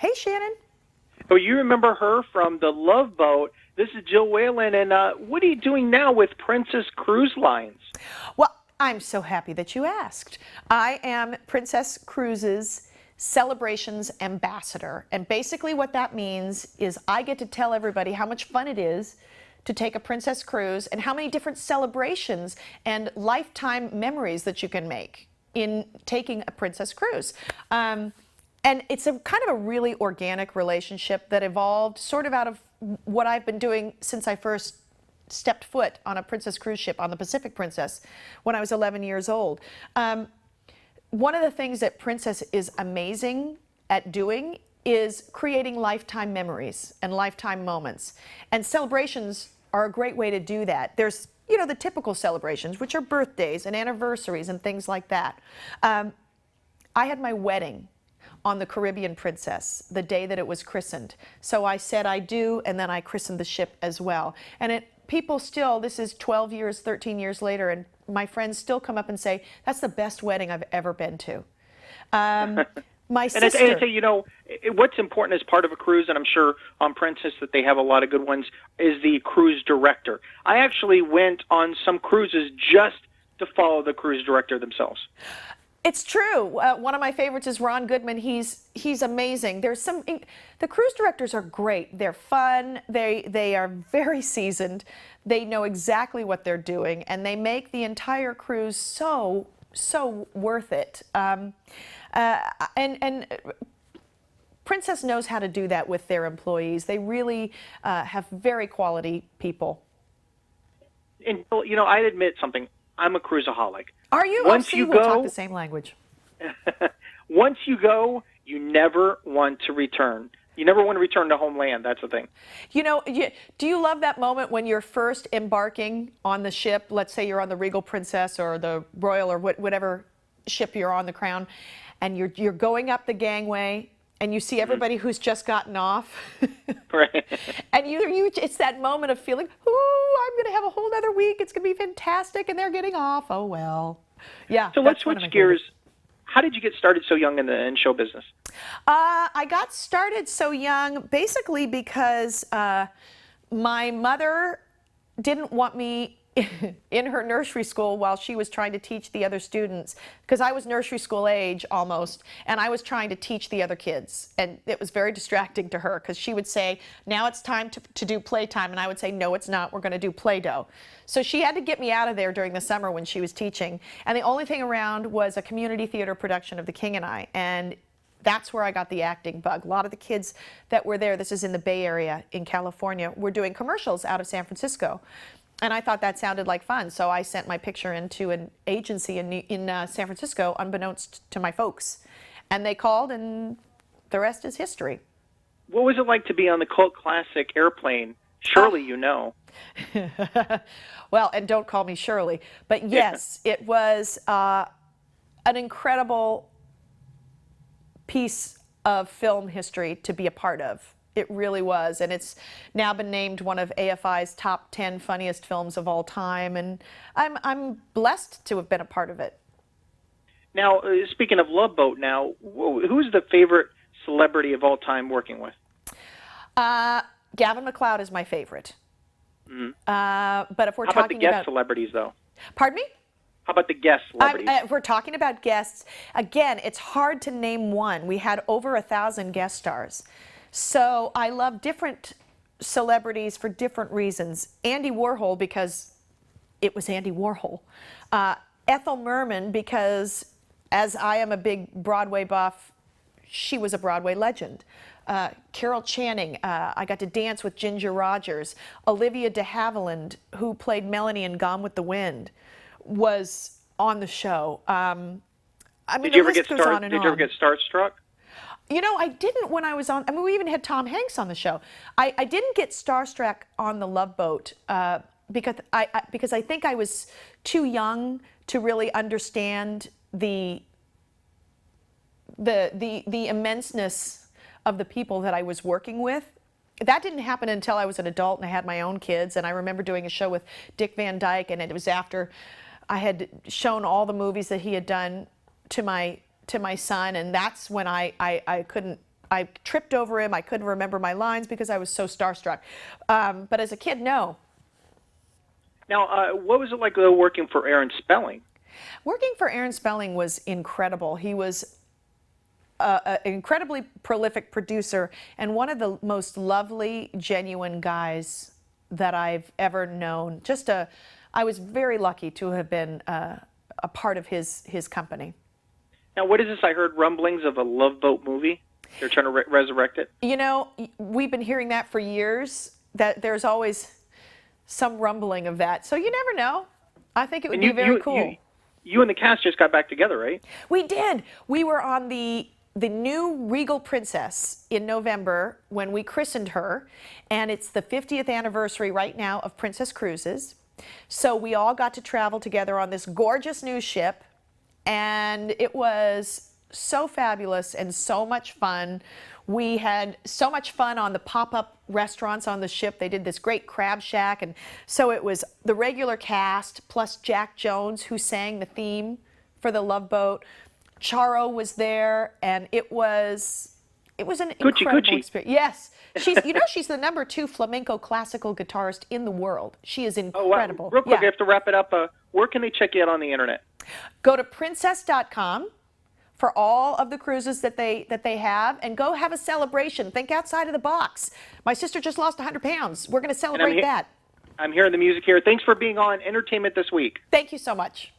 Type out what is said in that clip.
Hey, Shannon. Oh, you remember her from The Love Boat. This is Jill Whelan, and what are you doing now with Princess Cruise Lines? Well, I'm so happy that you asked. I am Princess Cruises Celebrations Ambassador, and basically what that means is I get to tell everybody how much fun it is to take a princess cruise and how many different celebrations and lifetime memories that you can make in taking a princess cruise. And it's a kind of a really organic relationship that evolved sort of out of what I've been doing since I first stepped foot on a princess cruise ship on the Pacific Princess when I was 11 years old. One of the things that Princess is amazing at doing is creating lifetime memories and lifetime moments. And celebrations are a great way to do that. There's, you know, the typical celebrations, which are birthdays and anniversaries and things like that. I had my wedding on the Caribbean Princess the day that it was christened. So I said I do, and then I christened the ship as well. And people still, this is 12 years, 13 years later, and my friends still come up and say, that's the best wedding I've ever been to. My sister. And I say, you know, what's important as part of a cruise, and I'm sure on Princess that they have a lot of good ones, is the cruise director. I actually went on some cruises just to follow the cruise director themselves. It's true. One of my favorites is Ron Goodman. He's amazing. The cruise directors are great. They're fun. They are very seasoned. They know exactly what they're doing, and they make the entire cruise so worth it. And Princess knows how to do that with their employees. They really have very quality people. And you know, I admit something. I'm a cruiseholic. Are you? Once you we'll go, talk the same language. Once you go, you never want to return. You never want to return to homeland. That's the thing. You know, do you love that moment when you're first embarking on the ship? Let's say you're on the Regal Princess or the Royal or whatever ship you're on, the Crown, and you're going up the gangway, and you see everybody who's just gotten off. Right. And it's that moment of feeling, ooh, I'm going to have a whole other week. It's going to be fantastic, and they're getting off. Oh, well. Yeah. So let's switch gears. How did you get started so young in show business? I got started so young basically because my mother didn't want me in her nursery school while she was trying to teach the other students, because I was nursery school age almost, and I was trying to teach the other kids, and it was very distracting to her because she would say, now it's time to do playtime, and I would say, no, it's not, we're going to do Play-Doh. So she had to get me out of there during the summer when she was teaching, and the only thing around was a community theater production of The King and I, and that's where I got the acting bug. A lot of the kids that were there, this is in the Bay Area in California, were doing commercials out of San Francisco. And I thought that sounded like fun, so I sent my picture into an agency in San Francisco, unbeknownst to my folks. And they called, and the rest is history. What was it like to be on the cult classic Airplane? Surely you know. Well, and don't call me Shirley. But yes, it was an incredible piece of film history to be a part of. It really was, and it's now been named one of AFI's top 10 funniest films of all time, and I'm blessed to have been a part of it. Now, speaking of Love Boat now, who's the favorite celebrity of all time working with? Gavin MacLeod is my favorite. Mm-hmm. But if we're How talking about the guest celebrities, though? Pardon me? How about the guest celebrities? If we're talking about guests, again, it's hard to name one. We had over 1,000 guest stars. So I love different celebrities for different reasons. Andy Warhol, because it was Andy Warhol. Ethel Merman, because as I am a big Broadway buff, she was a Broadway legend. Carol Channing, I got to dance with Ginger Rogers. Olivia de Havilland, who played Melanie in Gone with the Wind, was on the show. I mean, Did you ever get starstruck? You know, I didn't when I was on. I mean, we even had Tom Hanks on the show. I didn't get starstruck on the Love Boat because I think I was too young to really understand the immenseness of the people that I was working with. That didn't happen until I was an adult and I had my own kids. And I remember doing a show with Dick Van Dyke, and it was after I had shown all the movies that he had done to my son, and that's when I couldn't I tripped over him. I couldn't remember my lines because I was so starstruck. But as a kid, no. Now, what was it like though working for Aaron Spelling? Working for Aaron Spelling was incredible. He was an incredibly prolific producer and one of the most lovely, genuine guys that I've ever known. I was very lucky to have been a part of his company. Now, what is this? I heard rumblings of a Love Boat movie. They're trying to resurrect it. You know, we've been hearing that for years, that there's always some rumbling of that. So you never know. I think it would be very cool. You and the cast just got back together, right? We did. We were on the new Regal Princess in November when we christened her, and it's the 50th anniversary right now of Princess Cruises. So we all got to travel together on this gorgeous new ship, and it was so fabulous and so much fun. We had so much fun on the pop-up restaurants on the ship. They did this great crab shack, and so it was the regular cast plus Jack Jones, who sang the theme for the Love Boat. Charo was there, and it was an incredible experience. Yes, she's she's the #2 flamenco classical guitarist in the world. She is incredible. Oh, wow. Real quick, I have to wrap it up. Where can they check you out on the internet? Go to princess.com for all of the cruises that they have, and go have a celebration. Think outside of the box. My sister just lost 100 pounds. We're going to celebrate that. I'm hearing the music here. Thanks for being on Entertainment This Week. Thank you so much.